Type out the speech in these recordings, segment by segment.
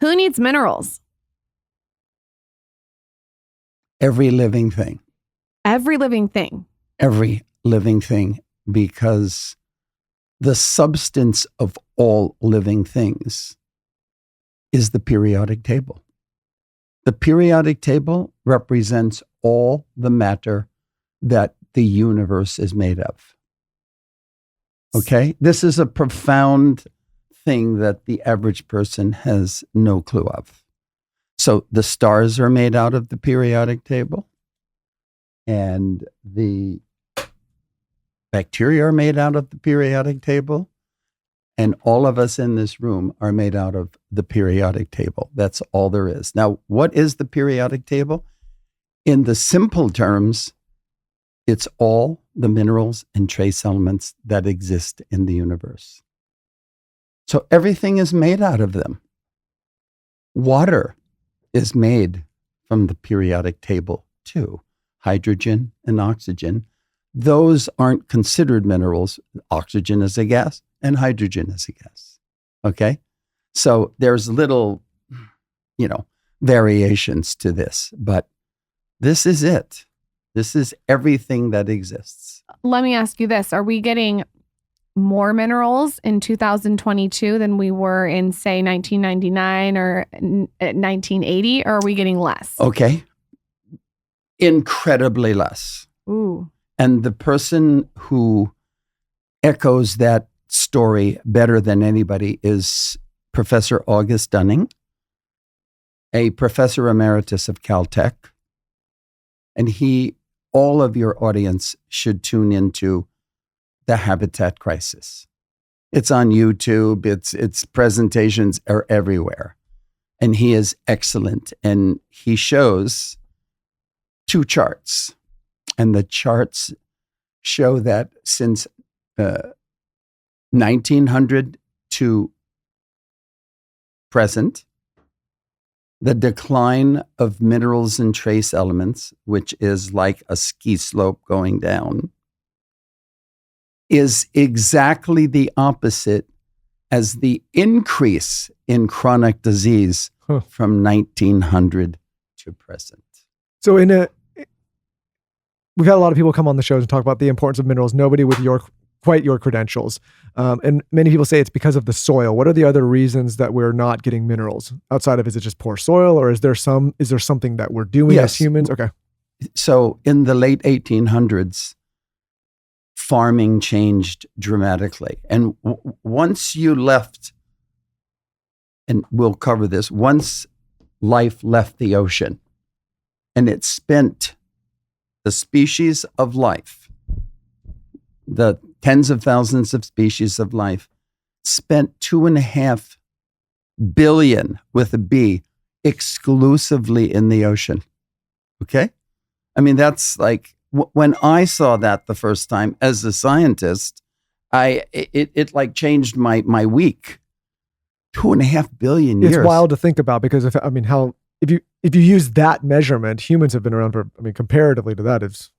Who needs minerals? Every living thing. Every living thing. Every living thing, because the substance of all living things is the periodic table. The periodic table represents all the matter that the universe is made of. Okay? This is a profound thing that the average person has no clue of. So the stars are made out of the periodic table, and the bacteria are made out of the periodic table, and all of us in this room are made out of the periodic table. That's all there is. Now, what is the periodic table? In the simple terms, it's all the minerals and trace elements that exist in the universe. So everything is made out of them. Water is made from the periodic table too. Hydrogen and oxygen. Those aren't considered minerals. Oxygen is a gas and hydrogen is a gas. Okay? So there's little, variations to this, but this is it. This is everything that exists. Let me ask you this. Are we getting more minerals in 2022 than we were in, say, 1999 or 1980? Or are we getting less? Okay. Incredibly less. Ooh. And the person who echoes that story better than anybody is Professor August Dunning, a professor emeritus of Caltech. And all of your audience should tune into the habitat crisis. It's on YouTube. Its presentations are everywhere. And he is excellent. And he shows 2 charts. And the charts show that since 1900 to present, the decline of minerals and trace elements, which is like a ski slope going down, is exactly the opposite as the increase in chronic disease from 1900 to present. So we've had a lot of people come on the shows and talk about the importance of minerals. Nobody with quite your credentials. And many people say it's because of the soil. What are the other reasons that we're not getting minerals outside of, is it just poor soil, or is there something that we're doing as humans? Okay. So in the late 1800s, farming changed dramatically. And once you left, and we'll cover this, once life left the ocean and it spent the species of life, the tens of thousands of species of life, spent 2.5 billion with a B exclusively in the ocean. Okay? I mean, that's like, when I saw that the first time as a scientist, it like changed my week. 2.5 billion years. It's wild to think about, because if you use that measurement, humans have been around for, comparatively to that, it's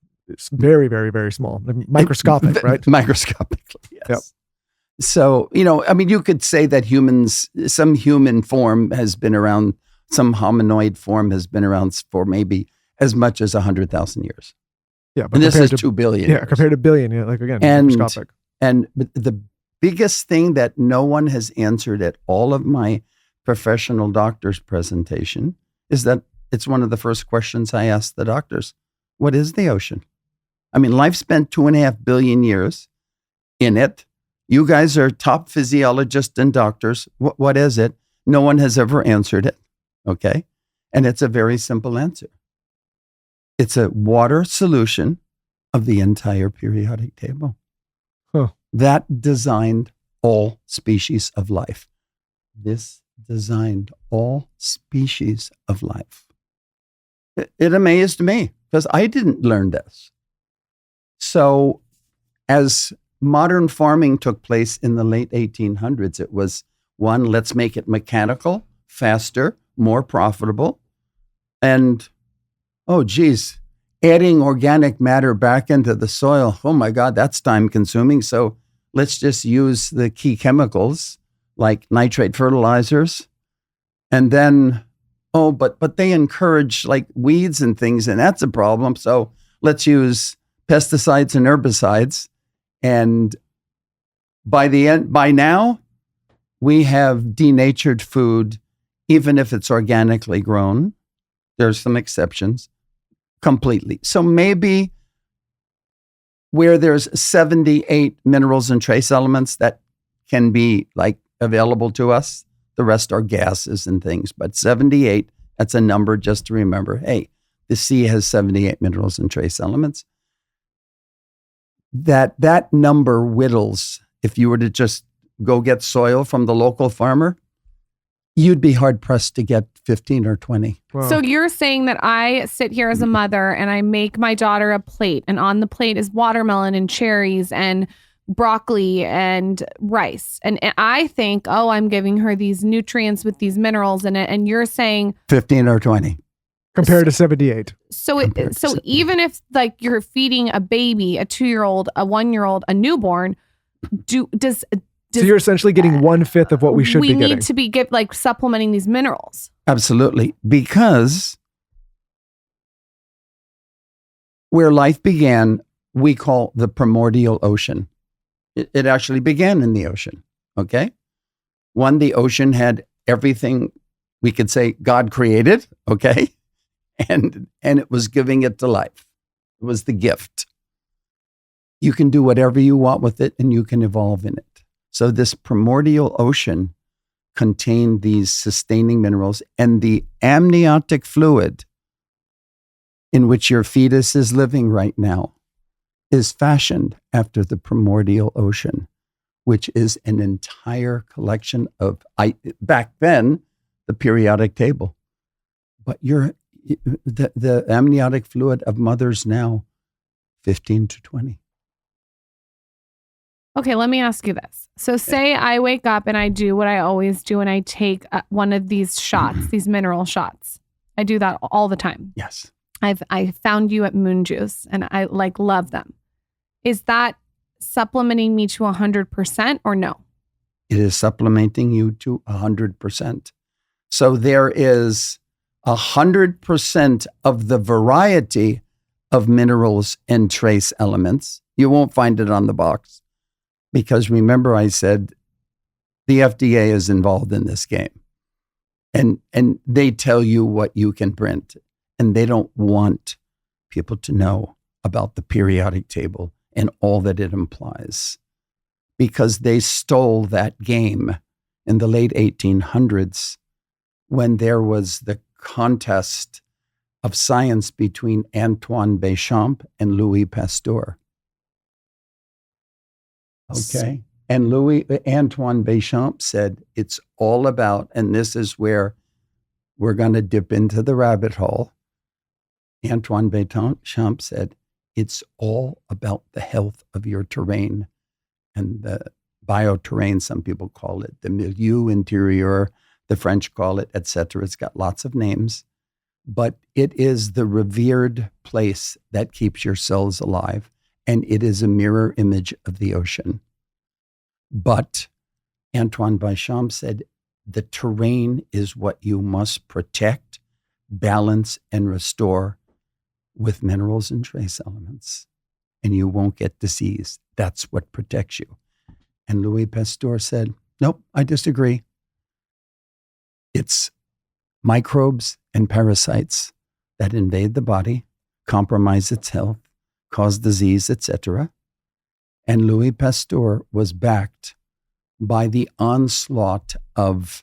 very, very, very small, microscopic, right? Microscopically, yes. Yep. So, you could say that some human form has been around, some hominoid form has been around for maybe as much as 100,000 years. Yeah, but and this is 2 billion. Yeah, years. compared to billion, again, microscopic. And the biggest thing that no one has answered at all of my professional doctors' presentation is that it's one of the first questions I ask the doctors. What is the ocean? Life spent 2.5 billion years in it. You guys are top physiologists and doctors. What is it? No one has ever answered it. Okay. And it's a very simple answer. It's a water solution of the entire periodic table. That designed all species of life. This designed all species of life. It amazed me because I didn't learn this. So as modern farming took place in the late 1800s, it was, one, let's make it mechanical, faster, more profitable. And, oh, geez, adding organic matter back into the soil, oh my God, that's time consuming. So let's just use the key chemicals like nitrate fertilizers And then, but they encourage like weeds and things, and that's a problem. So let's use pesticides and herbicides. And by now, we have denatured food, even if it's organically grown. There's some exceptions, completely. So maybe where there's 78 minerals and trace elements that can be like available to us, the rest are gases and things. But 78, that's a number just to remember. Hey, the sea has 78 minerals and trace elements. That number whittles. If you were to just go get soil from the local farmer, you'd be hard pressed to get 15 or 20. Wow. So you're saying that I sit here as a mother and I make my daughter a plate, and on the plate is watermelon and cherries and broccoli and rice. And I think, oh, I'm giving her these nutrients with these minerals in it. And you're saying 15 or 20. Compared to 78. So even if like you're feeding a baby, a 2-year-old, a 1-year-old, a newborn, does So you're essentially getting 1/5 of what we should be getting. We need to be supplementing these minerals. Absolutely. Because where life began, we call the primordial ocean. It actually began in the ocean. Okay. One, the ocean had everything we could say God created. Okay. And it was giving it to life. It was the gift. You can do whatever you want with it and you can evolve in it. So this primordial ocean contained these sustaining minerals, and the amniotic fluid in which your fetus is living right now is fashioned after the primordial ocean, which is an entire collection of, back then, the periodic table. But the amniotic fluid of mothers now, 15 to 20. Okay, let me ask you this. So say I wake up and I do what I always do and I take one of these shots, these mineral shots. I do that all the time. Yes. I found you at Moon Juice and I love them. Is that supplementing me to 100% or no? It is supplementing you to 100%. So there is 100% of the variety of minerals and trace elements. You won't find it on the box. Because remember, I said the FDA is involved in this game, and they tell you what you can print, and they don't want people to know about the periodic table and all that it implies, because they stole that game in the late 1800s when there was the contest of science between Antoine Béchamp and Louis Pasteur. Okay. And Antoine Béchamp said, it's all about, and this is where we're going to dip into the rabbit hole. Antoine Béchamp said, it's all about the health of your terrain and the bioterrain, some people call it, the milieu intérieur, the French call it, etc. It's got lots of names, but it is the revered place that keeps your cells alive. And it is a mirror image of the ocean. But Antoine Béchamp said, the terrain is what you must protect, balance, and restore with minerals and trace elements. And you won't get disease. That's what protects you. And Louis Pasteur said, nope, I disagree. It's microbes and parasites that invade the body, compromise its health, cause disease, etc. And Louis Pasteur was backed by the onslaught of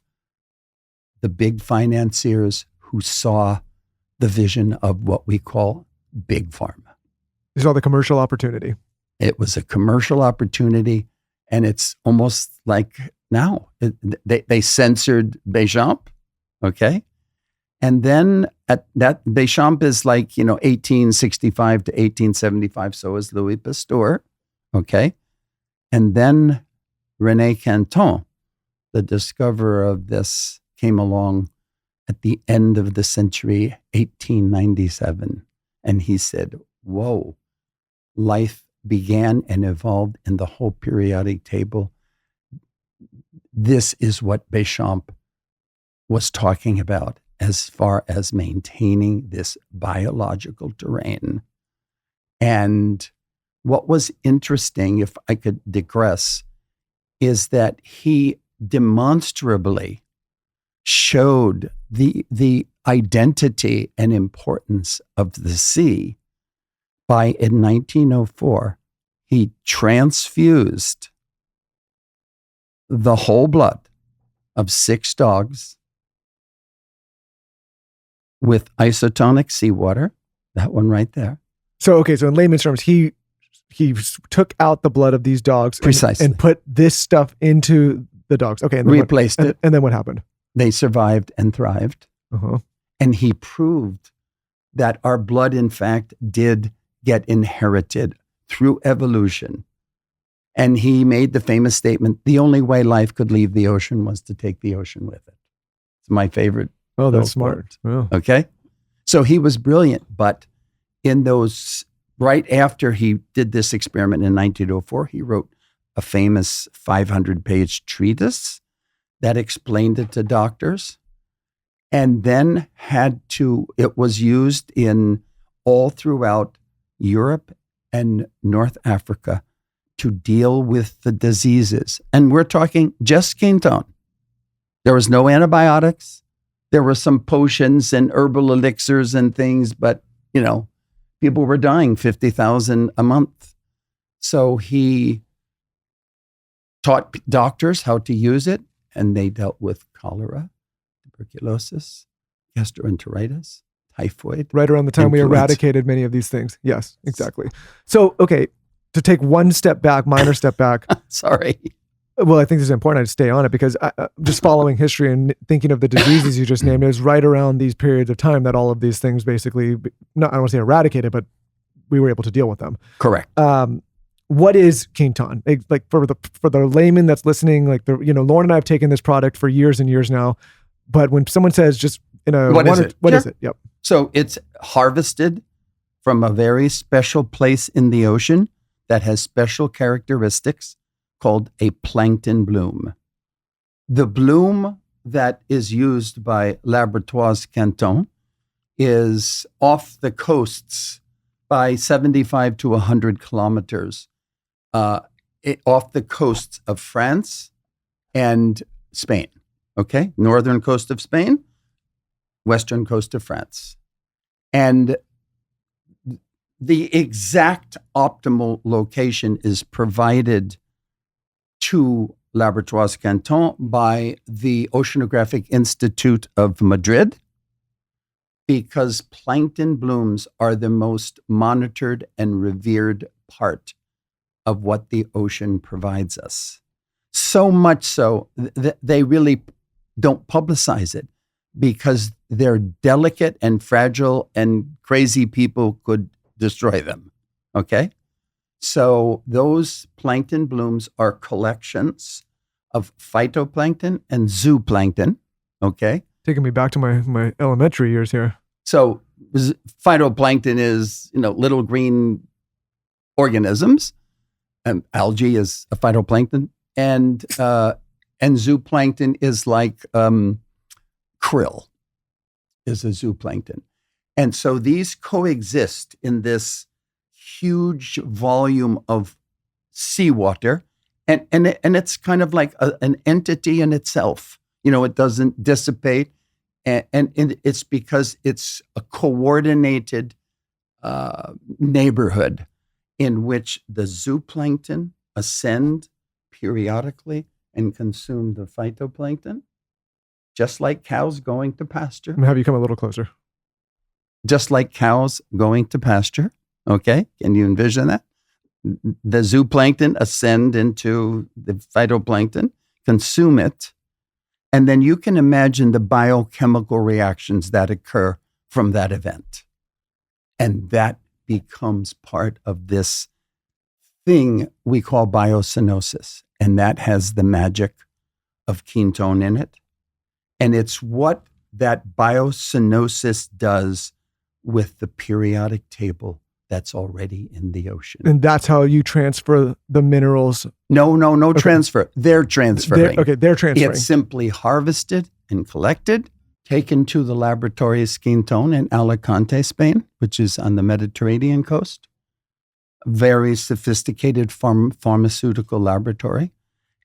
the big financiers who saw the vision of what we call big pharma. You saw the commercial opportunity. It was a commercial opportunity, and it's almost like now. They censored Béchamp, okay? And then at that, Béchamp is 1865 to 1875. So is Louis Pasteur. Okay. And then René Quinton, the discoverer of this, came along at the end of the century, 1897. And he said, whoa, life began and evolved in the whole periodic table. This is what Béchamp was talking about as far as maintaining this biological terrain. And what was interesting, if I could digress, is that he demonstrably showed the identity and importance of the sea by, in 1904, he transfused the whole blood of 6 dogs with isotonic seawater, that one right there. So in layman's terms, he took out the blood of these dogs Precisely. and put this stuff into the dogs. Okay. And then replaced it. And then what happened? They survived and thrived. Uh-huh. And he proved that our blood, in fact, did get inherited through evolution. And he made the famous statement, the only way life could leave the ocean was to take the ocean with it. It's my favorite. Oh, that's smart. Oh. Okay. So he was brilliant, but in those, right after he did this experiment in 1904, he wrote a famous 500-page treatise that explained it to doctors, and then it was used in all throughout Europe and North Africa to deal with the diseases. And we're talking just Quinton. There was no antibiotics. There were some potions and herbal elixirs and things, but, people were dying 50,000 a month. So he taught doctors how to use it, and they dealt with cholera, tuberculosis, gastroenteritis, typhoid. Right around the time we eradicated many of these things. Yes, exactly. So, okay, to take one step back, minor step back. Sorry. Well, I think this is important. I just stay on it because just following history and thinking of the diseases you just named, it was right around these periods of time that all of these things basically, I don't want to say eradicated, but we were able to deal with them. Correct. What is Quinton? Like for the layman that's listening, Lauren and I have taken this product for years and years now, but when someone says just in a what is it? Yep. So it's harvested from a very special place in the ocean that has special characteristics called a plankton bloom. The bloom that is used by Laboratoires Quinton is off the coasts by 75 to 100 kilometers off the coasts of France and Spain. Okay? Northern coast of Spain, western coast of France. And the exact optimal location is provided to Laboratoires Quinton by the Oceanographic Institute of Madrid, because plankton blooms are the most monitored and revered part of what the ocean provides us. So much so that they really don't publicize it because they're delicate and fragile and crazy people could destroy them. Okay? So those plankton blooms are collections of phytoplankton and zooplankton. Okay? Taking me back to my elementary years here. So phytoplankton is, little green organisms. Algae is a phytoplankton. And zooplankton is like krill is a zooplankton. And so these coexist in this huge volume of seawater. And it's kind of like an entity in itself. It doesn't dissipate. And it's because it's a coordinated neighborhood in which the zooplankton ascend periodically and consume the phytoplankton, just like cows going to pasture. I'm going to have you come a little closer. Just like cows going to pasture. Okay? Can you envision that? The zooplankton ascend into the phytoplankton, consume it, and then you can imagine the biochemical reactions that occur from that event. And that becomes part of this thing we call biocenosis. And that has the magic of Quinton in it. And it's what that biocenosis does with the periodic table that's already in the ocean. And that's how you transfer the minerals? No transfer. They're transferring. They're transferring. It's simply harvested and collected, taken to the Laboratorios Quinton in Alicante, Spain, which is on the Mediterranean coast. Very sophisticated pharmaceutical laboratory.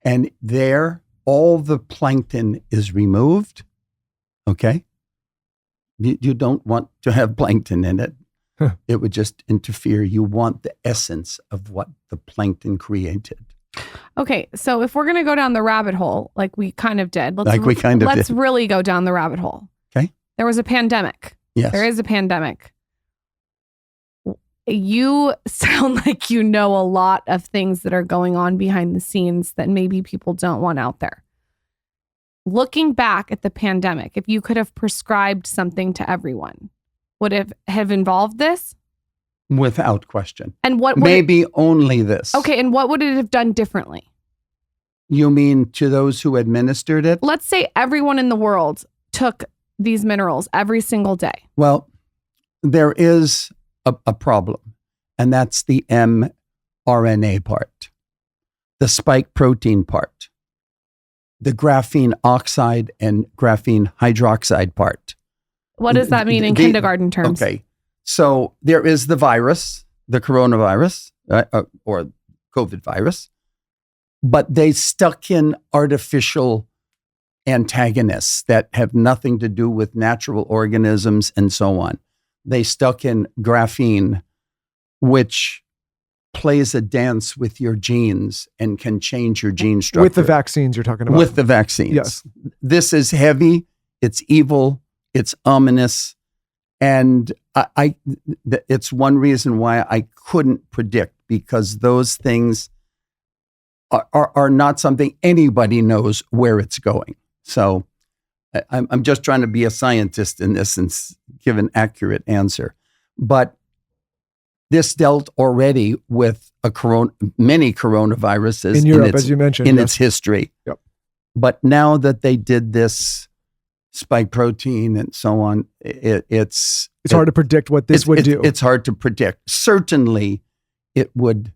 And there, all the plankton is removed. Okay? You don't want to have plankton in it. It would just interfere. You want the essence of what the plankton created. Okay, so if we're going to go down the rabbit hole, like we kind of did, let's really go down the rabbit hole. Okay. There was a pandemic. Yes. There is a pandemic. You sound like you know a lot of things that are going on behind the scenes that maybe people don't want out there. Looking back at the pandemic, if you could have prescribed something to everyone, would it have involved this? Without question. And what maybe only this. Okay, and what would it have done differently? You mean to those who administered it? Let's say everyone in the world took these minerals every single day. Well, there is a problem, and that's the mRNA part, the spike protein part, the graphene oxide and graphene hydroxide part. What does that mean in kindergarten terms? Okay. So there is the virus, the coronavirus, or COVID virus, but they stuck in artificial antagonists that have nothing to do with natural organisms and so on. They stuck in graphene, which plays a dance with your genes and can change your gene structure. With the vaccines you're talking about. With the vaccines. Yes. This is heavy, it's evil, it's ominous. And it's one reason why I couldn't predict, because those things are not something anybody knows where it's going. So I'm just trying to be a scientist in this and give an accurate answer. But this dealt already with many coronaviruses in Europe, as you mentioned, in its history. Yep. But now that they did this spike protein and so on, it's hard to predict what this would do. It's hard to predict. Certainly, it would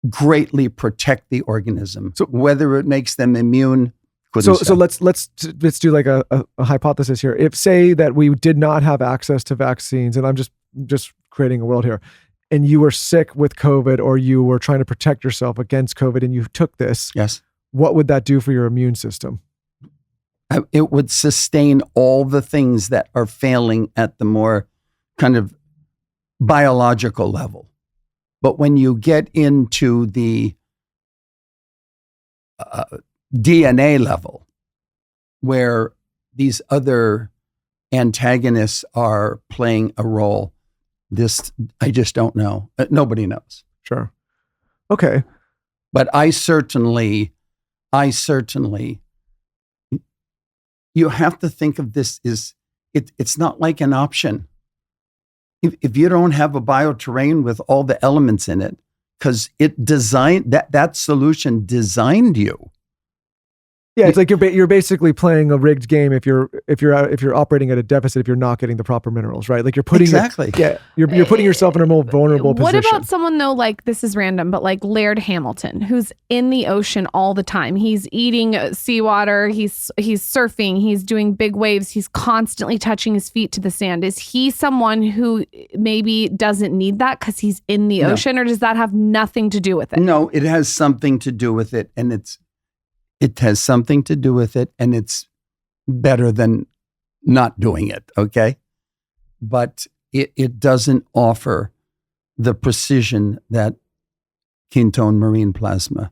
greatly protect the organism. So whether it makes them immune, so let's do like a hypothesis here. If say that we did not have access to vaccines, and I'm just creating a world here, and you were sick with COVID, or you were trying to protect yourself against COVID, and you took this, yes, what would that do for your immune system? It would sustain all the things that are failing at the more kind of biological level. But when you get into the DNA level, where these other antagonists are playing a role, I just don't know. Nobody knows. Sure. Okay. But I certainly, you have to think of this it's not like an option. If you don't have a bioterrain with all the elements in it, because it designed that solution designed you. Yeah, it's like you're basically playing a rigged game if you're operating at a deficit, if you're not getting the proper minerals, right? Like you're putting you're putting yourself in a more vulnerable position. What about someone though, like this is random, but like Laird Hamilton, who's in the ocean all the time. He's eating seawater, he's surfing, he's doing big waves, he's constantly touching his feet to the sand. Is he someone who maybe doesn't need that because he's in the ocean, or does that have nothing to do with it? No, it has something to do with it, and it has something to do with it, and it's better than not doing it, okay? But it doesn't offer the precision that Quinton marine plasma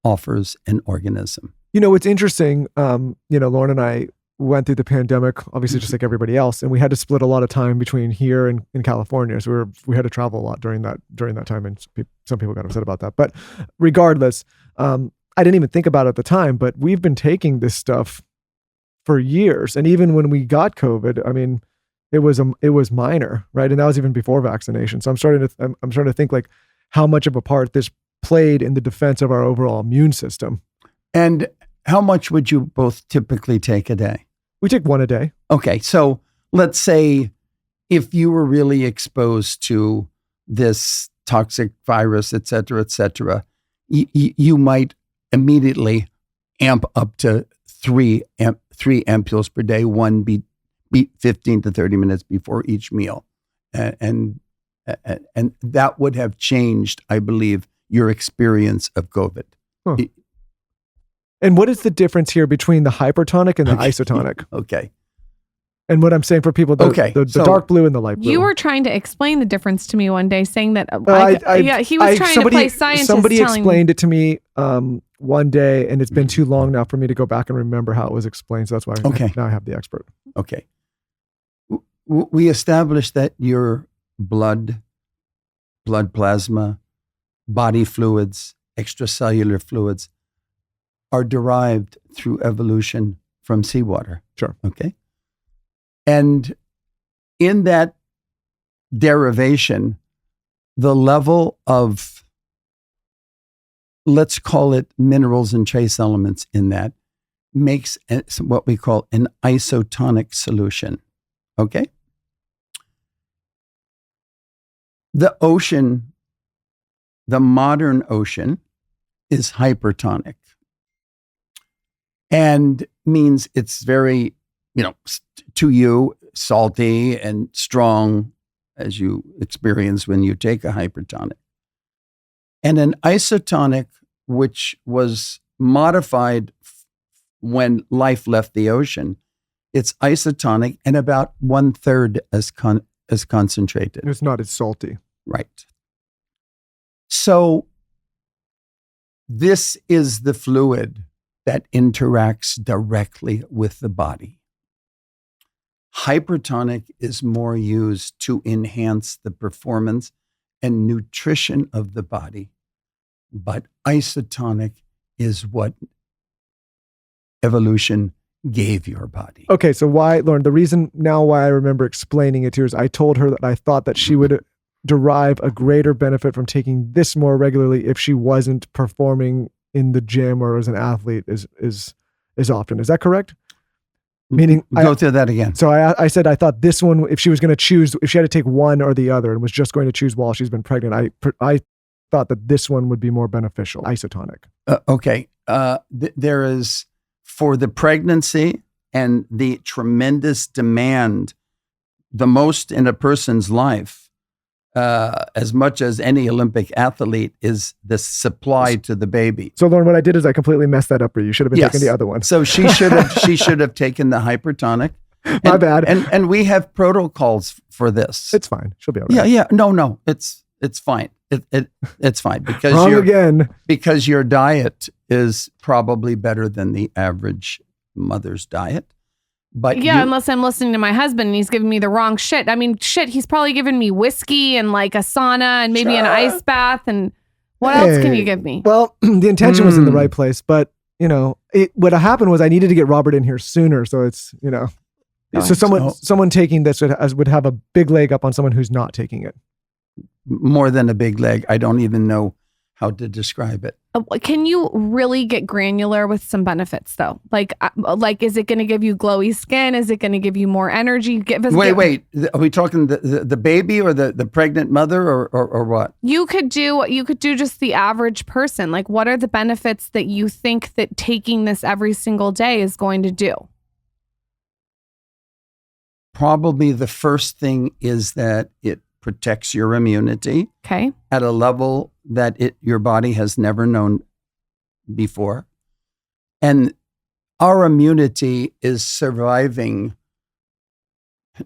offers an organism. You know, it's interesting. Lauren and I went through the pandemic, obviously just like everybody else, and we had to split a lot of time between here and in California. So we had to travel a lot during that time, and some people got upset about that. But regardless, I didn't even think about it at the time, but we've been taking this stuff for years. And even when we got COVID, I mean, it was minor, right? And that was even before vaccination. So I'm starting to think like how much of a part this played in the defense of our overall immune system. And how much would you both typically take a day? We take one a day. Okay. So let's say if you were really exposed to this toxic virus, et cetera, you might immediately amp up to three ampules per day, one be 15 to 30 minutes before each meal. And that would have changed, I believe, your experience of COVID. Huh. And what is the difference here between the hypertonic and the Okay. isotonic? Okay. And what I'm saying for people, the So- dark blue and the light blue. You were trying to explain the difference to me one day, saying that he was trying to play scientist. Somebody telling explained it to me one day, and it's been too long now for me to go back and remember how it was explained. So that's why now I have the expert. Okay. We established that your blood plasma, body fluids, extracellular fluids are derived through evolution from seawater. Sure. Okay. And in that derivation, the level of, let's call it minerals and trace elements in that, makes what we call an isotonic solution. Okay? The ocean, the modern ocean, is hypertonic. And means it's very, to you, salty and strong, as you experience when you take a hypertonic. And an isotonic, which was modified when life left the ocean, it's isotonic and about 1/3 as concentrated. It's not as salty. Right. So this is the fluid that interacts directly with the body. Hypertonic is more used to enhance the performance and nutrition of the body, but isotonic is what evolution gave your body. Okay, so why, Lauren, the reason now why I remember explaining it to her is I told her that I thought that she would derive a greater benefit from taking this more regularly if she wasn't performing in the gym or as an athlete as often. Is that correct? Meaning, go through that again. So I said I thought this one, if she was going to choose, if she had to take one or the other and was just going to choose while she's been pregnant, I thought that this one would be more beneficial, isotonic. Okay. There is, for the pregnancy and the tremendous demand, the most in a person's life, as much as any Olympic athlete, is the supply to the baby. So Lauren, what I did is I completely messed that up for you. You should have been taking the other one. So she should have taken the hypertonic. My bad. And we have protocols for this. It's fine. She'll be all right. Yeah. No. It's fine. It's fine because Wrong again. Because your diet is probably better than the average mother's diet. But unless I'm listening to my husband and he's giving me the wrong shit. I mean, he's probably giving me whiskey and like a sauna and maybe an ice bath. And what else can you give me? Well, the intention was in the right place, but what happened was I needed to get Robert in here sooner. So it's, so someone taking this would have a big leg up on someone who's not taking it. More than a big leg. I don't even know how to describe it. Can you really get granular with some benefits though? Like, is it going to give you glowy skin? Is it going to give you more energy? Wait. Are we talking the baby or the pregnant mother or what? You could do just the average person. Like, what are the benefits that you think that taking this every single day is going to do? Probably the first thing is that it protects your immunity. Okay. At a level that your body has never known before. And our immunity is surviving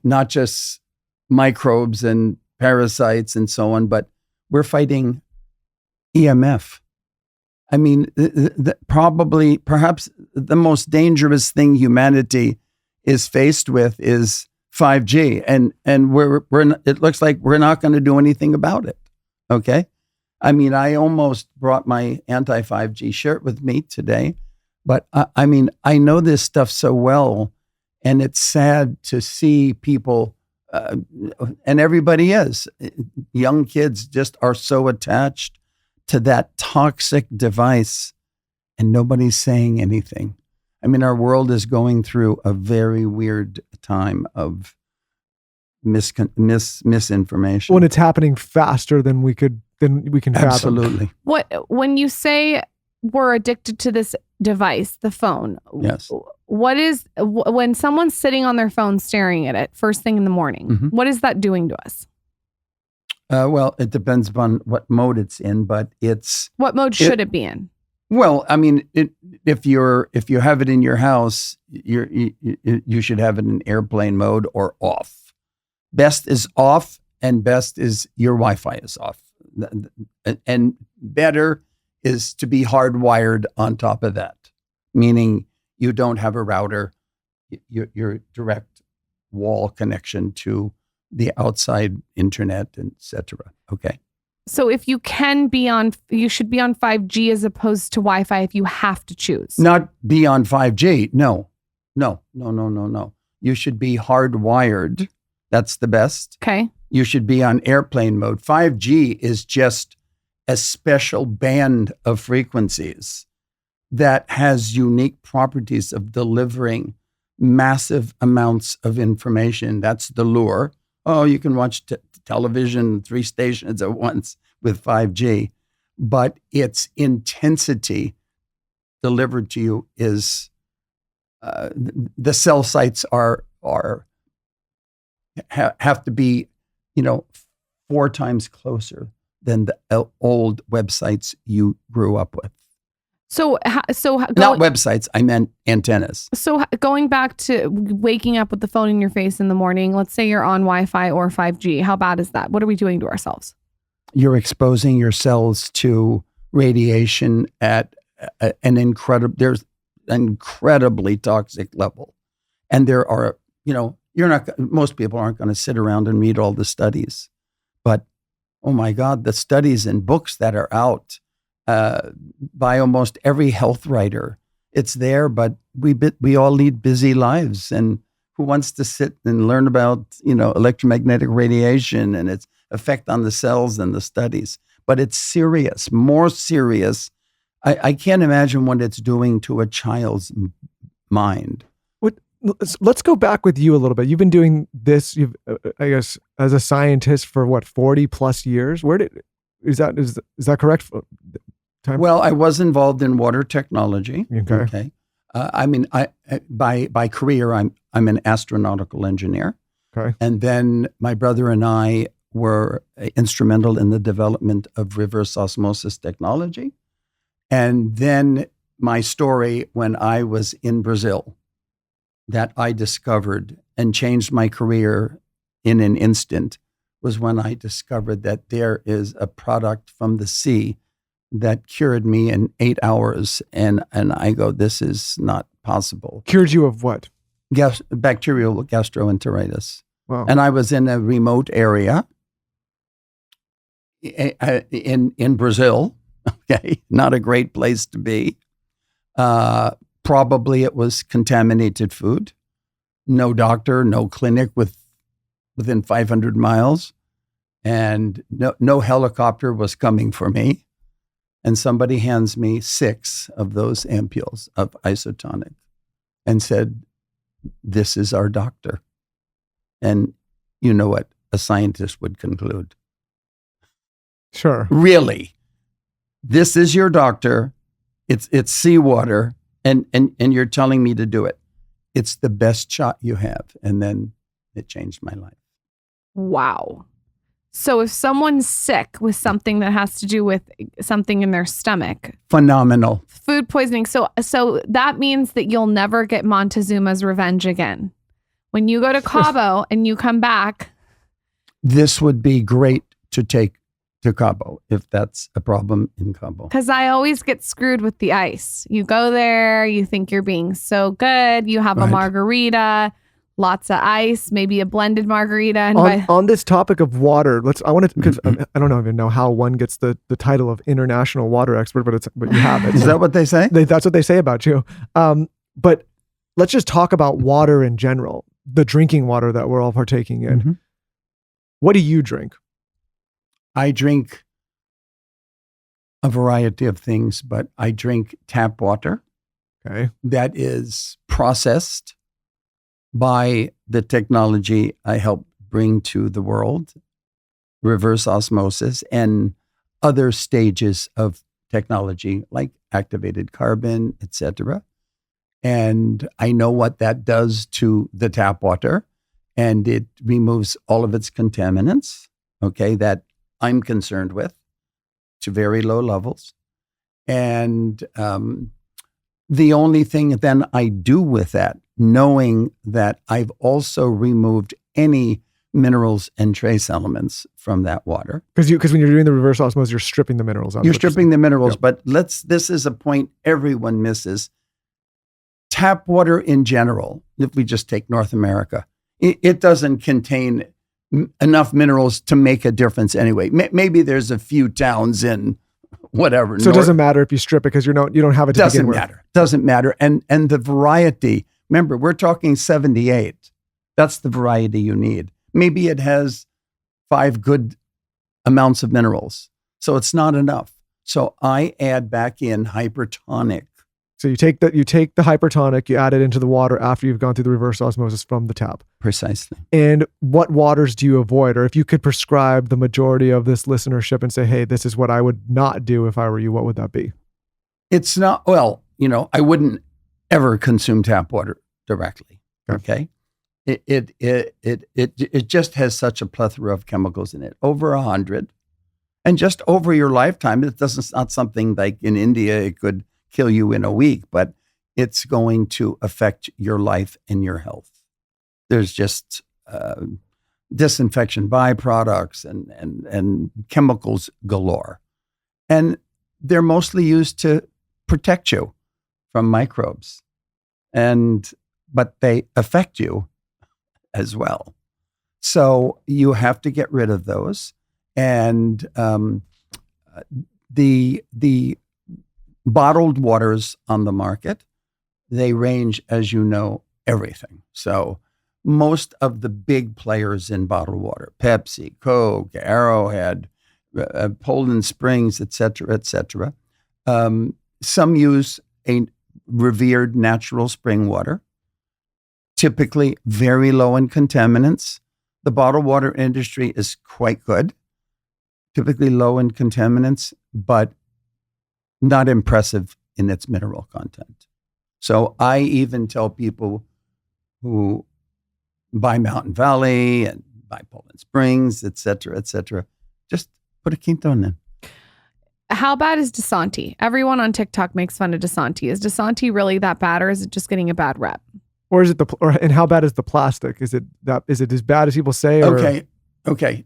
not just microbes and parasites and so on, but we're fighting EMF. I mean, perhaps the most dangerous thing humanity is faced with is 5G, and it looks like we're not going to do anything about it. Okay. I mean, I almost brought my anti-5G shirt with me today, but I know this stuff so well, and it's sad to see people, and everybody is, young kids just are so attached to that toxic device, and nobody's saying anything. I mean, our world is going through a very weird time of misinformation. When it's happening faster than we can fathom. Absolutely. When you say we're addicted to this device, the phone. Yes. When someone's sitting on their phone staring at it first thing in the morning, Mhm. what is that doing to us? Well, it depends upon what mode it's in, but it's What mode should it be in? well. I mean, if you have it in your house, you should have it in airplane mode or off. Best is off, and best is your Wi-Fi is off, and better is to be hardwired on top of that, meaning you don't have a router, your direct wall connection to the outside internet, etc. Okay. So if you can be on, you should be on 5G as opposed to Wi-Fi if you have to choose. Not be on 5G. No. You should be hardwired. That's the best. Okay. You should be on airplane mode. 5G is just a special band of frequencies that has unique properties of delivering massive amounts of information. That's the lure. Oh, you can watch television, 3 stations at once with 5G, but its intensity delivered to you is the cell sites have to be, 4 times closer than the old websites you grew up with. Not Websites, I meant antennas. So going back to waking up with the phone in your face in the morning, let's say you're on Wi-Fi or 5G. How bad is that? What are we doing to ourselves? You're exposing your cells to radiation at an incredibly toxic level. And there are, most people aren't going to sit around and read all the studies. But, oh my God, the studies and books that are out by almost every health writer. It's there, but we all lead busy lives, and who wants to sit and learn about electromagnetic radiation and its effect on the cells and the studies? But it's serious, more serious. I can't imagine what it's doing to a child's mind. Let's go back with you a little bit. You've been doing this, I guess, as a scientist for what, 40 plus years? Is that correct? Well, I was involved in water technology. Okay. By career, I'm an astronautical engineer. Okay. And then my brother and I were instrumental in the development of reverse osmosis technology. And then my story when I was in Brazil that I discovered and changed my career in an instant was when I discovered that there is a product from the sea that cured me in 8 hours. And I go, this is not possible. Cured you of what? Bacterial gastroenteritis. Wow. And I was in a remote area in Brazil. Okay. Not a great place to be. Probably it was contaminated food. No doctor, no clinic within 500 miles. And no helicopter was coming for me. And somebody hands me 6 of those ampules of isotonic and said, this is our doctor. And you know what a scientist would conclude. Sure. Really? This is your doctor. It's seawater. And you're telling me to do it. It's the best shot you have. And then it changed my life. Wow. So if someone's sick with something that has to do with something in their stomach, phenomenal. Food poisoning. So that means that you'll never get Montezuma's revenge again. When you go to Cabo and you come back. This would be great to take to Cabo if that's a problem in Cabo. Because I always get screwed with the ice. You go there, you think you're being so good. You have a margarita. Lots of ice, maybe a blended margarita. And on this topic of water, because I don't even know how one gets the title of international water expert, but you have it. Is that what they say? That's what they say about you. But let's just talk about water in general, the drinking water that we're all partaking in. Mm-hmm. What do you drink? I drink a variety of things, but I drink tap water. Okay. That is processed by the technology I help bring to the world, reverse osmosis, and other stages of technology like activated carbon, etc. And I know what that does to the tap water, and it removes all of its contaminants, okay, that I'm concerned with to very low levels. And the only thing then I do with that, knowing that I've also removed any minerals and trace elements from that water. Because when you're doing the reverse osmosis, you're stripping the minerals out. You're stripping the minerals, Yep. but this is a point everyone misses. Tap water in general, if we just take North America, it doesn't contain enough minerals to make a difference anyway. Maybe there's a few towns in whatever. So it doesn't matter if you strip it because you don't have it to begin with. Doesn't matter. And the variety, remember, we're talking 78. That's the variety you need. Maybe it has 5 good amounts of minerals. So it's not enough. So I add back in hypertonic. So you take the hypertonic, you add it into the water after you've gone through the reverse osmosis from the tap. Precisely. And what waters do you avoid? Or if you could prescribe the majority of this listenership and say, hey, this is what I would not do if I were you, what would that be? It's not, well, I wouldn't ever consume tap water directly. Okay. It just has such a plethora of chemicals in it, over 100. And just over your lifetime, it's not something like in India, it could kill you in a week, but it's going to affect your life and your health. There's just disinfection byproducts and chemicals galore. And they're mostly used to protect you from microbes. But they affect you as well. So you have to get rid of those. And the bottled waters on the market, they range, as you know, everything. So most of the big players in bottled water, Pepsi, Coke, Arrowhead, Poland Springs, et cetera, some use a revered natural spring water, typically very low in contaminants. The bottled water industry is quite good, typically low in contaminants, but not impressive in its mineral content. So I even tell people who buy Mountain Valley and buy Poland Springs, et cetera, just put a Quinton in. How bad is Desanti? Everyone on TikTok makes fun of Desanti. Is Desanti really that bad, or is it just getting a bad rep? Or is it and how bad is the plastic? Is it as bad as people say? Or? Okay.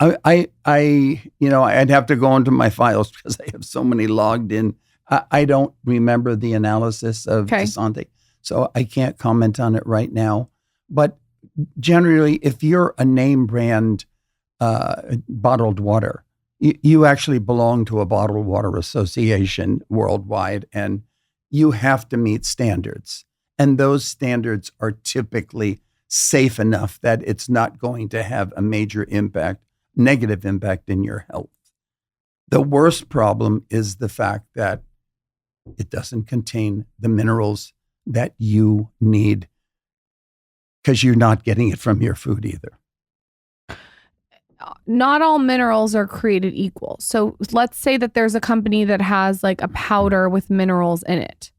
I'd have to go into my files because I have so many logged in. I don't remember the analysis of Desanti, so I can't comment on it right now. But generally, if you're a name brand bottled water, you actually belong to a bottled water association worldwide, and you have to meet standards. And those standards are typically safe enough that it's not going to have a major negative impact in your health. The worst problem is the fact that it doesn't contain the minerals that you need because you're not getting it from your food either. Not all minerals are created equal. So let's say that there's a company that has like a powder with minerals in it.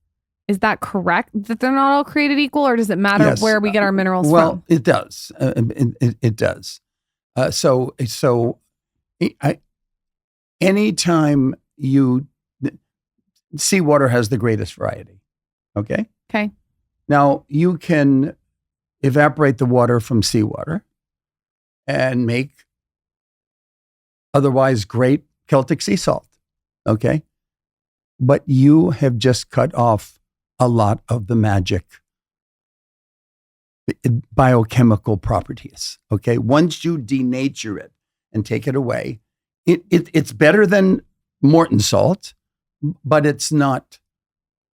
Is that correct? That they're not all created equal, or does it matter where we get our minerals from? Well, it does. It does. Anytime seawater has the greatest variety. Okay. Okay. Now you can evaporate the water from seawater and make otherwise great Celtic sea salt. Okay. But you have just cut off a lot of the magic biochemical properties. Okay. Once you denature it and take it away, it's better than Morton salt, but it's not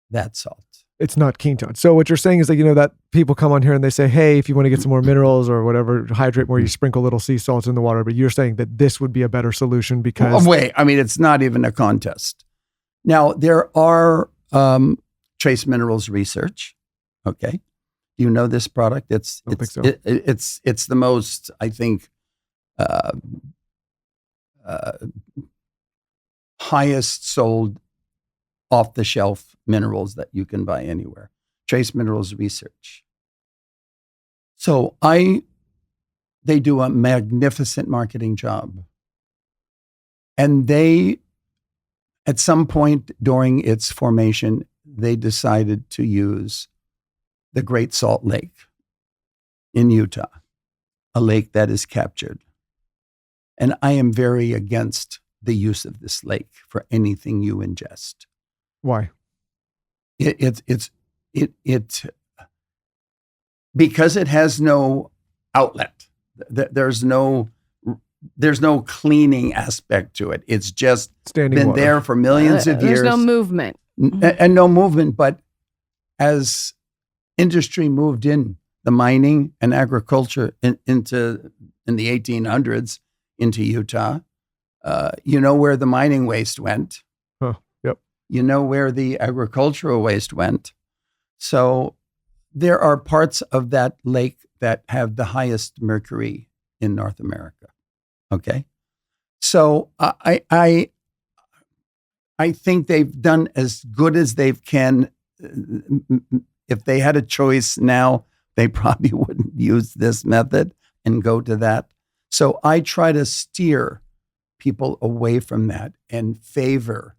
that salt. It's not Quinton. So what you're saying is like, that people come on here and they say, hey, if you want to get some more minerals or whatever, hydrate more, you sprinkle little sea salts in the water. But you're saying that this would be a better solution because... Oh, wait, it's not even a contest. Now, there are trace minerals research. Okay. Do you know this product? It's the most, I think, highest sold off-the-shelf minerals that you can buy anywhere. Trace Minerals Research. So they do a magnificent marketing job. And they, at some point during its formation, they decided to use the Great Salt Lake in Utah, a lake that is captured. And I am very against the use of this lake for anything you ingest. Why? It because it has no outlet. There's no cleaning aspect to it. It's just Standing been water. there for millions of years. There's no movement. And no movement. But as industry moved in, the mining and agriculture in the 1800s into Utah, you know where the mining waste went. Huh. Yep. You know where the agricultural waste went. So there are parts of that lake that have the highest mercury in North America. Okay. So I think they've done as good as they can. If they had a choice now, they probably wouldn't use this method and go to that. So I try to steer people away from that and favor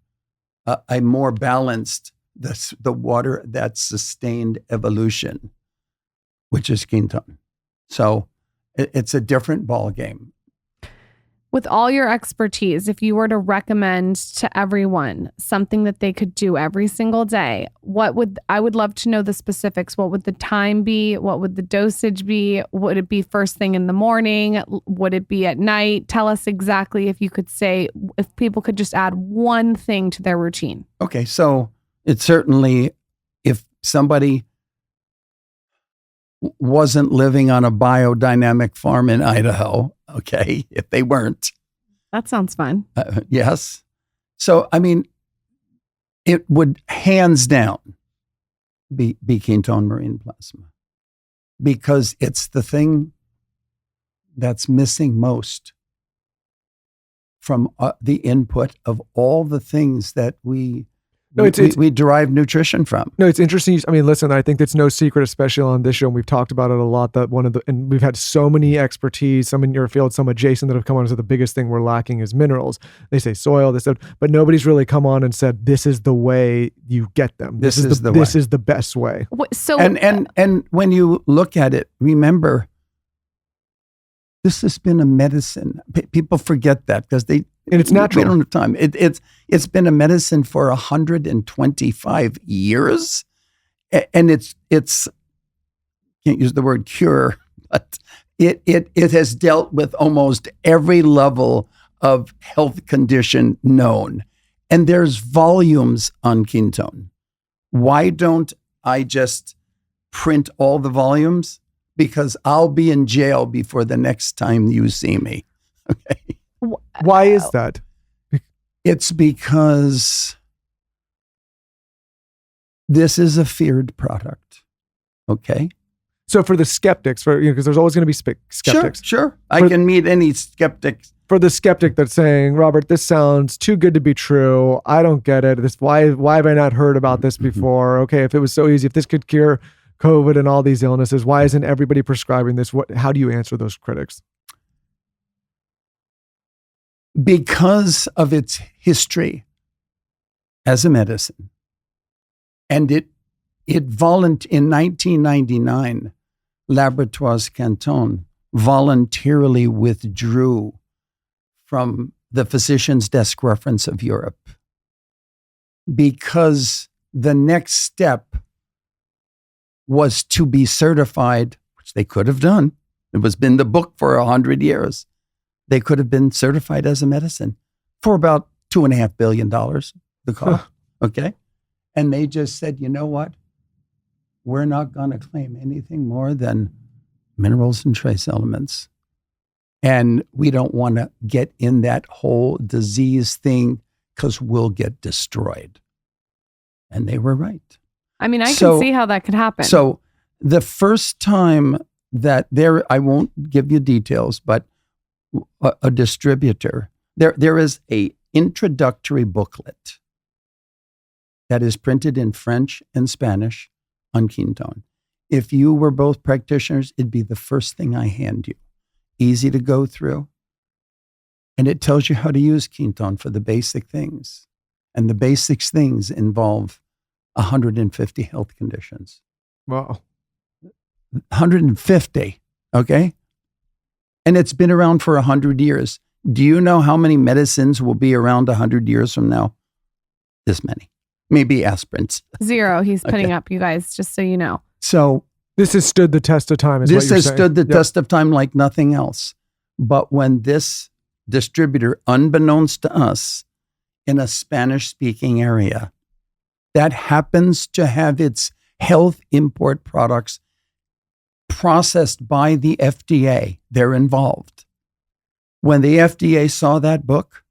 a more balanced, the water that sustained evolution, which is Quinton. So it's a different ball game. With all your expertise, if you were to recommend to everyone something that they could do every single day, I would love to know the specifics. What would the time be? What would the dosage be? Would it be first thing in the morning? Would it be at night? Tell us exactly, if you could say, if people could just add one thing to their routine. Okay, so it's certainly, if somebody wasn't living on a biodynamic farm in Idaho, okay, if they weren't. That sounds fun. Yes. So, I mean, it would hands down be Quinton marine plasma, because it's the thing that's missing most from the input of all the things that we derive nutrition from. No, it's interesting. I mean, listen, I think it's no secret, especially on this show, and we've talked about it a lot, that and we've had so many expertise, some in your field, some adjacent, that have come on and said the biggest thing we're lacking is minerals. They say soil, this, but nobody's really come on and said, this is the way you get them. This is the best way. So, and when you look at it, remember, this has been a medicine. People forget that because and it's natural. We don't have time. It's been a medicine for 125 years, and it's can't use the word cure, but it has dealt with almost every level of health condition known, and there's volumes on Quinton. Why don't I just print all the volumes? Because I'll be in jail before the next time you see me. Okay. Why is that? It's because this is a feared product. Okay. So for the skeptics, because there's always going to be skeptics. Sure. I can meet any skeptic. For the skeptic that's saying, Robert, this sounds too good to be true. I don't get it. Why have I not heard about this before? Okay, if it was so easy, if this could cure COVID and all these illnesses, why isn't everybody prescribing this? How do you answer those critics? Because of its history as a medicine. And in 1999, Laboratoires Quinton voluntarily withdrew from the Physician's Desk Reference of Europe, because the next step was to be certified, which they could have done. It was been the book for 100 years. They could have been certified as a medicine for about $2.5 billion, the cost. Okay. And they just said, you know what? We're not going to claim anything more than minerals and trace elements. And we don't want to get in that whole disease thing because we'll get destroyed. And they were right. I mean, I can see how that could happen. So the first time that I won't give you details, but a distributor, there is a introductory booklet that is printed in French and Spanish on Quinton. If you were both practitioners, it'd be the first thing I hand you. Easy to go through. And it tells you how to use Quinton for the basic things. And the basic things involve 150 health conditions. Wow. 150, okay? And it's been around for 100 years. Do you know how many medicines will be around 100 years from now? This many. Maybe aspirins. 0. He's putting Okay. up, you guys, just so you know. So This has stood the test of time. Is this what you're has saying. stood the Yep. test of time like nothing else. But when this distributor, unbeknownst to us, in a Spanish-speaking area, that happens to have its health import products processed by the FDA, they're involved. When the FDA saw that book,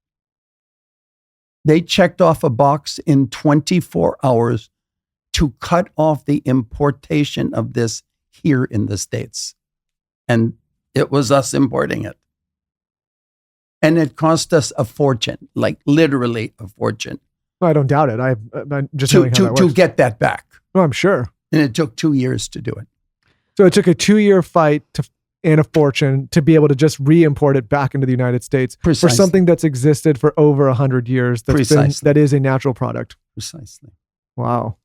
they checked off a box in 24 hours to cut off the importation of this here in the States. And it was us importing it. And it cost us a fortune, like literally a fortune, I don't doubt it. I'm just to, knowing how to, that to works. get that back. Oh, I'm sure. And it took 2 years to do it. So it took a 2-year fight and a fortune to be able to just re-import it back into the United States for Precisely. something that's existed for over 100 years. Precisely. That is a natural product. Precisely. Wow.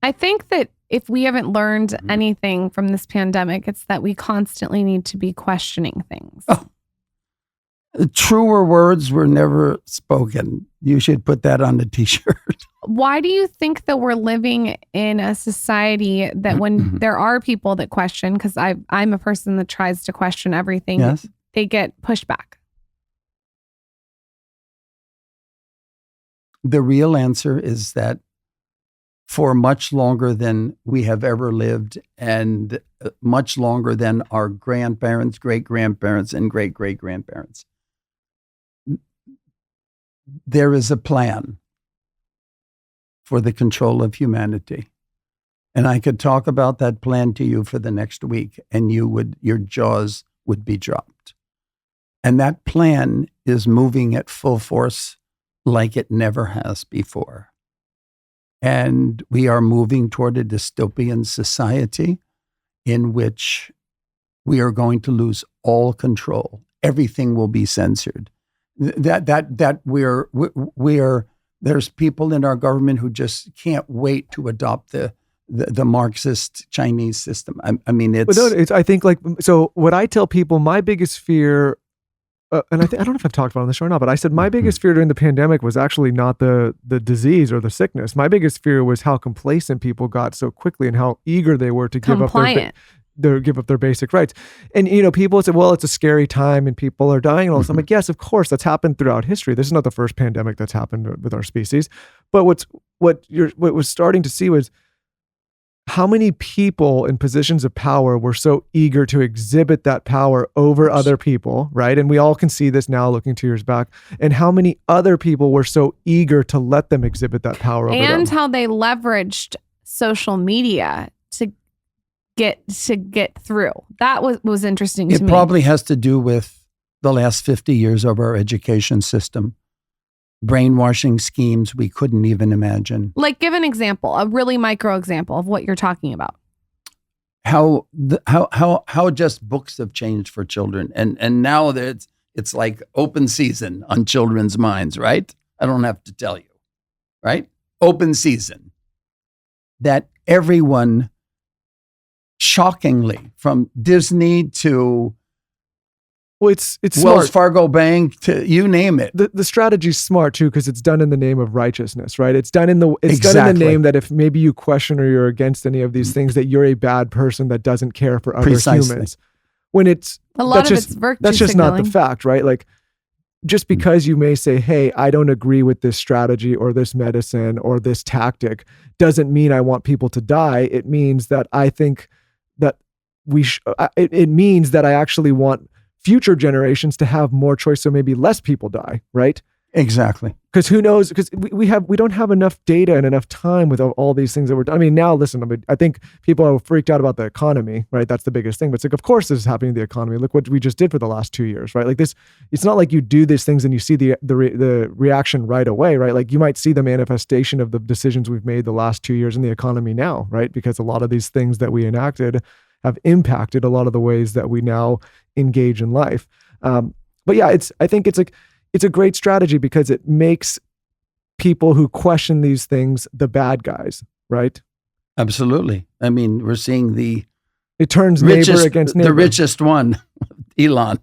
I think that if we haven't learned Mm-hmm. anything from this pandemic, it's that we constantly need to be questioning things. Oh. Truer words were never spoken. You should put that on the t-shirt. Why do you think that we're living in a society that when there are people that question, because I'm a person that tries to question everything, Yes. they get pushback? The real answer is that for much longer than we have ever lived and much longer than our grandparents, great-grandparents, and great-great-grandparents, there is a plan for the control of humanity. And I could talk about that plan to you for the next week, and your jaws would be dropped. And that plan is moving at full force like it never has before. And we are moving toward a dystopian society in which we are going to lose all control. Everything will be censored. There's people in our government who just can't wait to adopt the Marxist Chinese system. I mean, I think so what I tell people, my biggest fear, and I don't know if I've talked about it on the show or not, but I said my biggest fear during the pandemic was actually not the disease or the sickness. My biggest fear was how complacent people got so quickly and how eager they were to give up their basic rights. And, people say, well, it's a scary time and people are dying and all this. I'm like, yes, of course, that's happened throughout history. This is not the first pandemic that's happened with our species. But what was starting to see was how many people in positions of power were so eager to exhibit that power over other people, right? And we all can see this now looking 2 years back. And how many other people were so eager to let them exhibit that power over them. And how they leveraged social media to get through. That was interesting to me. It probably has to do with the last 50 years of our education system. Brainwashing schemes we couldn't even imagine. Like, give an example, a really micro example of what you're talking about. How just books have changed for children, and now it's like open season on children's minds, right? I don't have to tell you, right? Open season. That everyone, shockingly, from Disney to it's Wells smart. Fargo Bank to you name it. The strategy's smart too, because it's done in the name of righteousness, right? It's done in the Exactly. name that if maybe you question or you're against any of these things, that you're a bad person that doesn't care for other Precisely. humans. When it's A lot of just, it's virtue that's just not the signaling. fact, right? Like, just because you may say, hey, I don't agree with this strategy or this medicine or this tactic, doesn't mean I want people to die. It means that I think that it means that I actually want future generations to have more choice, so maybe less people die, right? Exactly. Because who knows? Because we don't have enough data and enough time with all these things that we're. I mean, now listen. I think people are freaked out about the economy, right? That's the biggest thing. But it's like, of course, this is happening to the economy. Look what we just did for the last 2 years, right? Like this. It's not like you do these things and you see the reaction right away, right? Like you might see the manifestation of the decisions we've made the last 2 years in the economy now, right? Because a lot of these things that we enacted have impacted a lot of the ways that we now engage in life. But yeah, I think it's a great strategy because it makes people who question these things the bad guys, right? Absolutely. I mean, we're seeing it turns neighbor against neighbor. The richest one, Elon.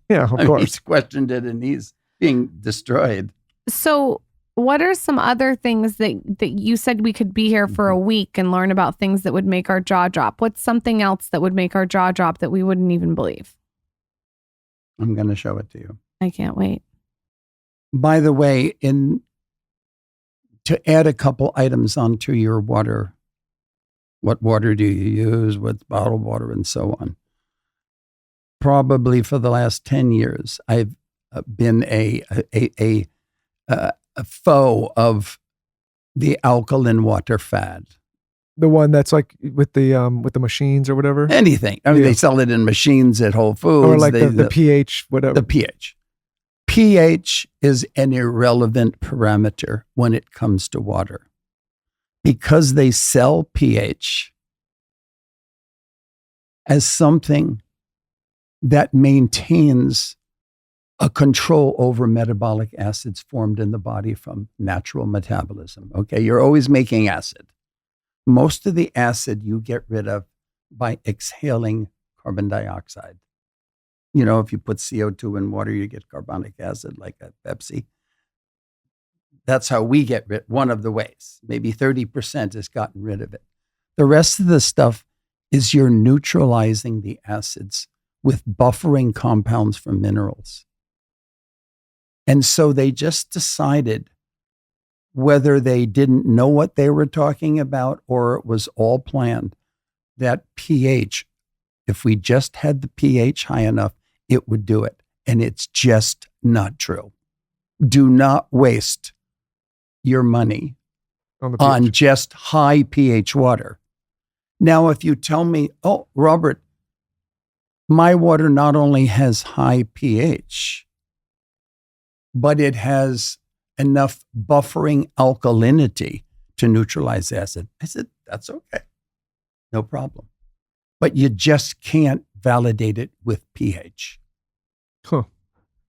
Yeah, of course. He's questioned it and he's being destroyed. So what are some other things that you said we could be here for a week and learn about things that would make our jaw drop? What's something else that would make our jaw drop that we wouldn't even believe? I'm going to show it to you. I can't wait. By the way, to add a couple items onto your water, what water do you use, what's bottled water, and so on. Probably for the last 10 years, I've been a foe of the alkaline water fad. The one that's like with the machines or whatever? Anything. I mean, They sell it in machines at Whole Foods. Or like the pH, whatever. The pH. pH is an irrelevant parameter when it comes to water. Because they sell pH as something that maintains a control over metabolic acids formed in the body from natural metabolism. Okay, you're always making acid. Most of the acid you get rid of by exhaling carbon dioxide. You know, if you put CO2 in water, you get carbonic acid like a Pepsi. That's how we get rid, one of the ways. Maybe 30% has gotten rid of it. The rest of the stuff is you're neutralizing the acids with buffering compounds from minerals. And so they just decided, whether they didn't know what they were talking about or it was all planned, that pH, if we just had the pH high enough, it would do it. And it's just not true. Do not waste your money on just high pH water. Now, if you tell me, oh, Robert, my water not only has high pH, but it has enough buffering alkalinity to neutralize acid. I said, that's okay. No problem. But you just can't validate it with pH. Huh.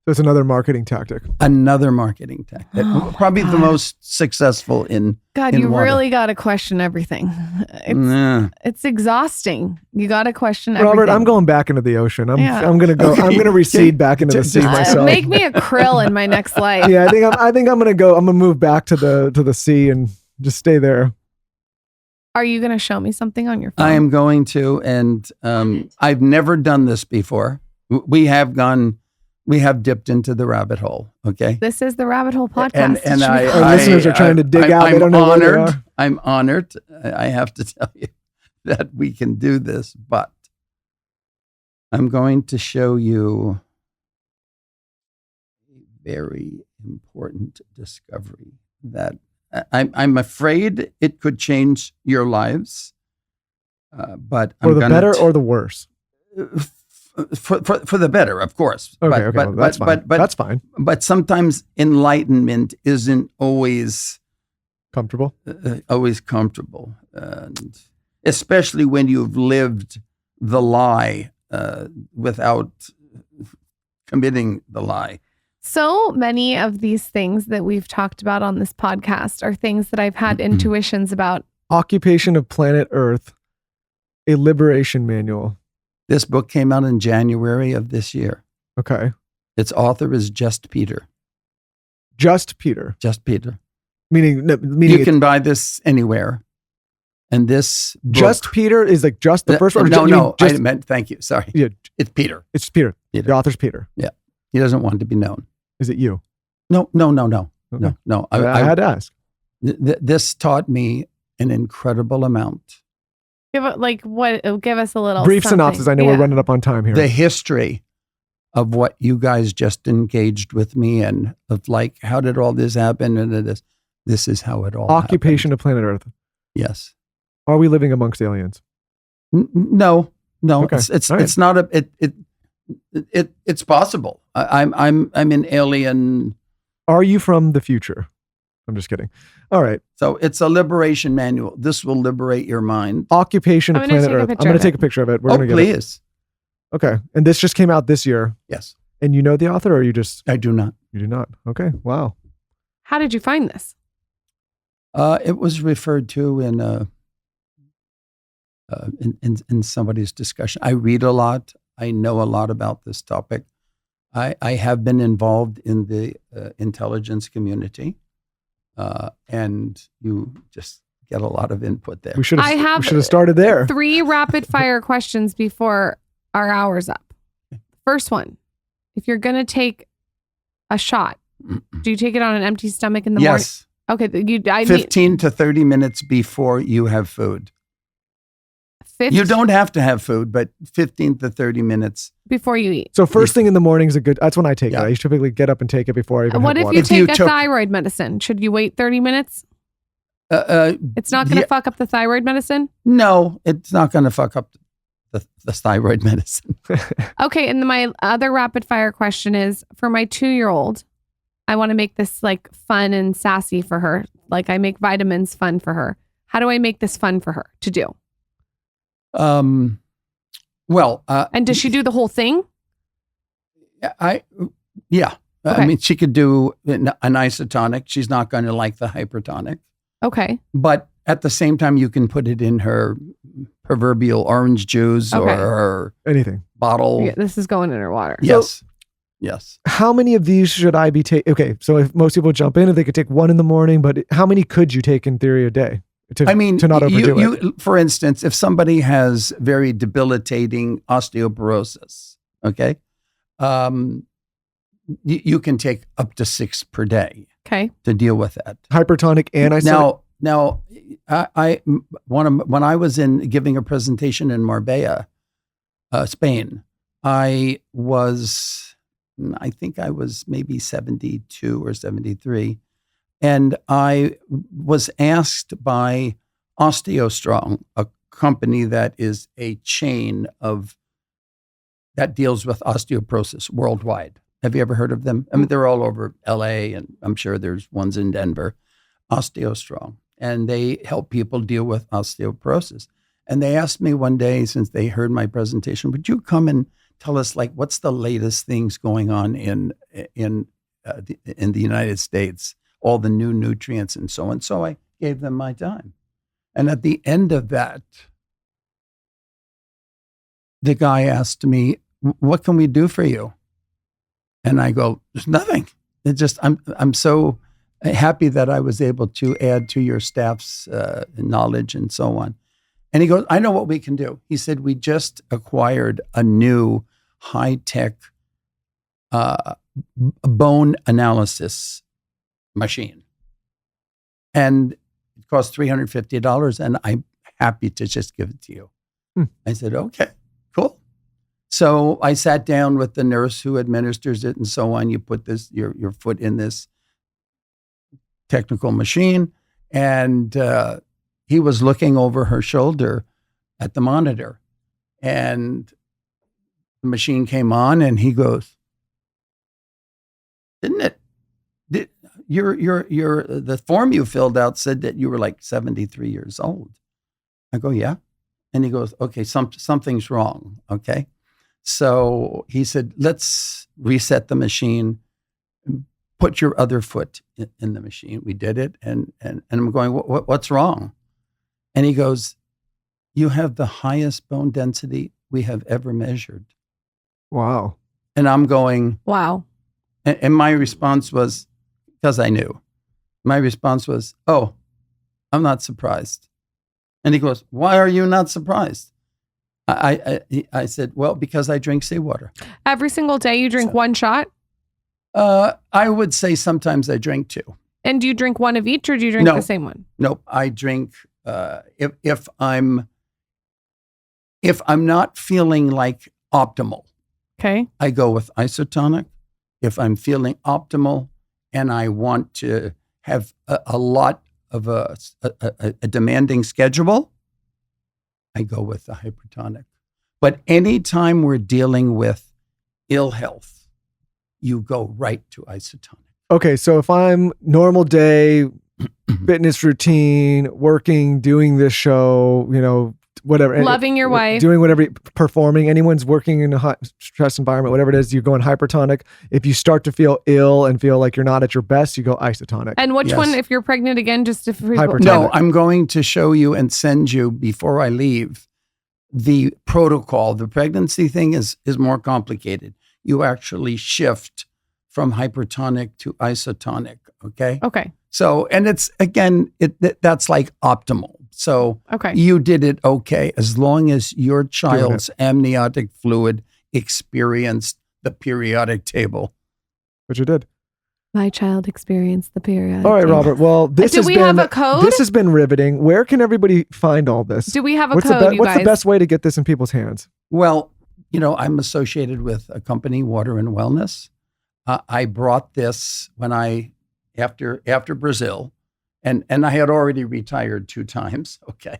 That's another marketing tactic. Another marketing tactic. Oh, probably the most successful in God, in you water. really got to question everything. It's exhausting. You got to question everything. Robert, I'm going back into the ocean. I'm going to go. Okay. I'm going to recede back into the sea myself. Make me a krill in my next life. Yeah, I think I'm going to go. I'm going to move back to the sea and just stay there. Are you going to show me something on your phone? I am going to, and I've never done this before. We have dipped into the rabbit hole. Okay, this is the Rabbit Hole podcast. And our listeners are trying to dig out. They don't know where they are. I'm honored. I have to tell you that we can do this, but I'm going to show you a very important discovery that I'm afraid it could change your lives. But for the better or the worse. For the better, of course. Okay, well, that's fine. That's fine. But sometimes enlightenment isn't always comfortable. And especially when you've lived the lie without committing the lie. So many of these things that we've talked about on this podcast are things that I've had intuitions about. Occupation of Planet Earth, a liberation manual. This book came out in January of this year. Okay. Its author is Just Peter. Just Peter. Just Peter. Meaning you can buy this anywhere. And this book, Just Peter is like just the first one? I meant, thank you. Sorry. Yeah. It's Peter. It's Peter. The author's Peter. Yeah. He doesn't want to be known. Is it you? No. Okay. No. I had to ask. This taught me an incredible amount. Give us a little brief something. synopsis. I know we're running up on time here. The history of what you guys just engaged with me and of like, how did all this happen? And this is how it all Occupation happened. of planet Earth. Yes. Are we living amongst aliens? No. Okay. It's All right. it's not it's possible. I'm an alien. Are you from the future? I'm just kidding. All right. So it's a liberation manual. This will liberate your mind. Occupation I'm of gonna planet take a Earth. I'm picture going of to take it. a picture of it. We're Oh, going to get it. please. Okay. And this just came out this year. Yes. And you know the author, or you I do not. do not? Okay. Wow. How did you find this? It was referred to in somebody's discussion. I read a lot. I know a lot about this topic. I have been involved in the intelligence community, and you just get a lot of input there. We should I have have started there. 3 rapid fire questions before our hour's up. First one, if you're going to take a shot, do you take it on an empty stomach in the morning? Yes, Okay. 15 to 30 minutes before you have food. 15 You don't have to have food, but 15 to 30 minutes. before you eat. So first thing in the morning is a good, that's when I take Yeah. it. I typically get up and take it before I even What have if water. you If you take a took- thyroid medicine? Should you wait 30 minutes? It's not going to yeah, fuck up the thyroid medicine? no, it's not going to fuck up the thyroid medicine. Okay. And then my other rapid fire question is for my 2-year-old, I want to make this like fun and sassy for her. Like I make vitamins fun for her. How do I make this fun for her to do? Well, And does she do the whole thing? yeah. I Okay. mean, she could do an isotonic. She's not going to like the hypertonic. Okay. But at the same time, you can put it in her proverbial orange juice or Okay. her Anything. bottle. Yeah, this is going in her water. Yes. Yes. How many of these should I be taking? Okay. So if most people jump in, if they could take one in the morning, but how many could you take in theory a day? I mean, to not overdo it. For instance, if somebody has very debilitating osteoporosis, okay, you can take up to 6 per day Okay. to deal with that. Hypertonic and isotonic. Now, when I was giving a presentation in Marbella, Spain, I think I was maybe 72 or 73. And I was asked by OsteoStrong, a company that is a chain that deals with osteoporosis worldwide. Have you ever heard of them? I mean, they're all over LA, and I'm sure there's ones in Denver, OsteoStrong. And they help people deal with osteoporosis. And they asked me one day, since they heard my presentation, would you come and tell us, like, what's the latest things going on in the United States? All the new nutrients and so on. So I gave them my time. And at the end of that, the guy asked me, what can we do for you? And I go, there's nothing. It just, I'm so happy that I was able to add to your staff's knowledge and so on. And he goes, I know what we can do. He said, we just acquired a new high-tech bone analysis machine. And it costs $350, and I'm happy to just give it to you. I said, okay, cool. So I sat down with the nurse who administers it and so on. You put your foot in this technical machine, and he was looking over her shoulder at the monitor. And the machine came on, and he goes, didn't it? The form you filled out said that you were like 73 years old. I go, yeah. And he goes, okay, something's wrong. Okay. So he said, let's reset the machine, put your other foot in the machine. We did it. And I'm going, what's wrong? And he goes, you have the highest bone density we have ever measured. Wow. And I'm going, Wow. and my response was, because I knew, my response was, oh, I'm not surprised. And he goes, why are you not surprised? I said, well, because I drink seawater. Every single day you drink one shot? I would say sometimes I drink 2. And do you drink one of each, or do you drink No. the same one? Nope, I drink if I'm not feeling like optimal, Okay. I go with isotonic. If I'm feeling optimal and I want to have a lot of a demanding schedule, I go with the hypertonic. But anytime we're dealing with ill health, you go right to isotonic. Okay, so if I'm normal day, fitness routine, working, doing this show, whatever. Loving your wife. Doing whatever, performing, anyone's working in a high stress environment, whatever it is, you go in hypertonic. If you start to feel ill and feel like you're not at your best, you go isotonic. And which one, if you're pregnant again, just if Hypertonic. No, I'm going to show you and send you before I leave the protocol. The pregnancy thing is more complicated. You actually shift from hypertonic to isotonic. Okay. Okay. So, and it's again, that's like optimal. So Okay. you did it okay as long as your child's amniotic fluid experienced the periodic table. Which you did. My child experienced the period. All right, Robert. Well, this Do we have a code? This has been riveting. Where can everybody find all this? Do we have a What's code, you What's guys? the best way to get this in people's hands? Well, I'm associated with a company, Water and Wellness. I brought this when after Brazil, and I had already retired 2 times. Okay.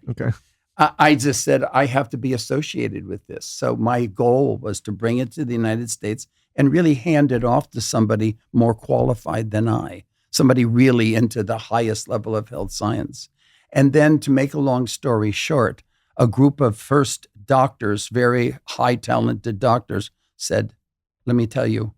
I just said I have to be associated with this. So my goal was to bring it to the United States and really hand it off to somebody more qualified than I, somebody really into the highest level of health science. And then, to make a long story short, a group of first doctors, very high talented doctors, said, let me tell you,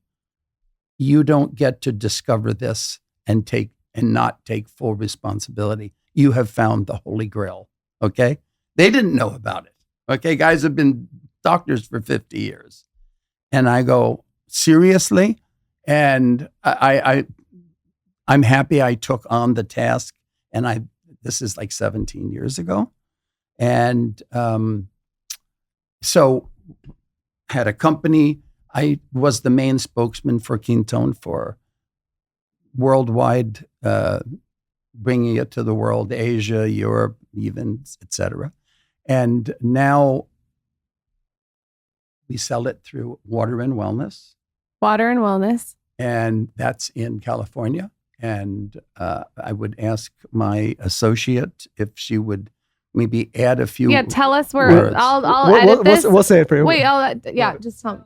you don't get to discover this and not take full responsibility. You have found the Holy Grail. Okay. They didn't know about it. Okay. Guys have been doctors for 50 years. And I go, seriously? And I'm happy I took on the task. And this is like 17 years ago. And so had a company. I was the main spokesman for Quinton for worldwide, bringing it to the world, Asia, Europe, even, etc. And now we sell it through Water and Wellness. Water and Wellness. And that's in California. And I would ask my associate if she would maybe add a few. Yeah, tell us where. words. I'll edit this. We'll say it for you. Wait, just tell me.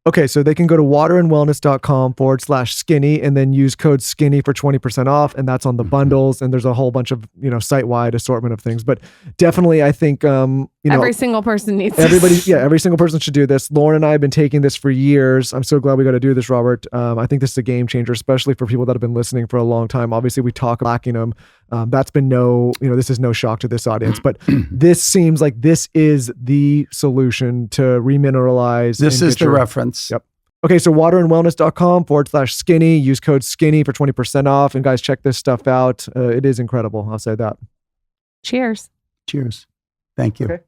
Okay, so they can go to waterandwellness.com/skinny and then use code skinny for 20% off. And that's on the bundles. And there's a whole bunch of, site-wide assortment of things. But definitely, I think, every single person needs this. Every single person should do this. Lauren and I have been taking this for years. I'm so glad we got to do this, Robert. I think this is a game changer, especially for people that have been listening for a long time. Obviously, we talk about platinum. That's been this is no shock to this audience, but this seems like this is the solution to remineralize. This is the reference. Yep. Okay, so waterandwellness.com/skinny. Use code skinny for 20% off. And guys, check this stuff out. It is incredible. I'll say that. Cheers. Cheers. Thank you. Okay.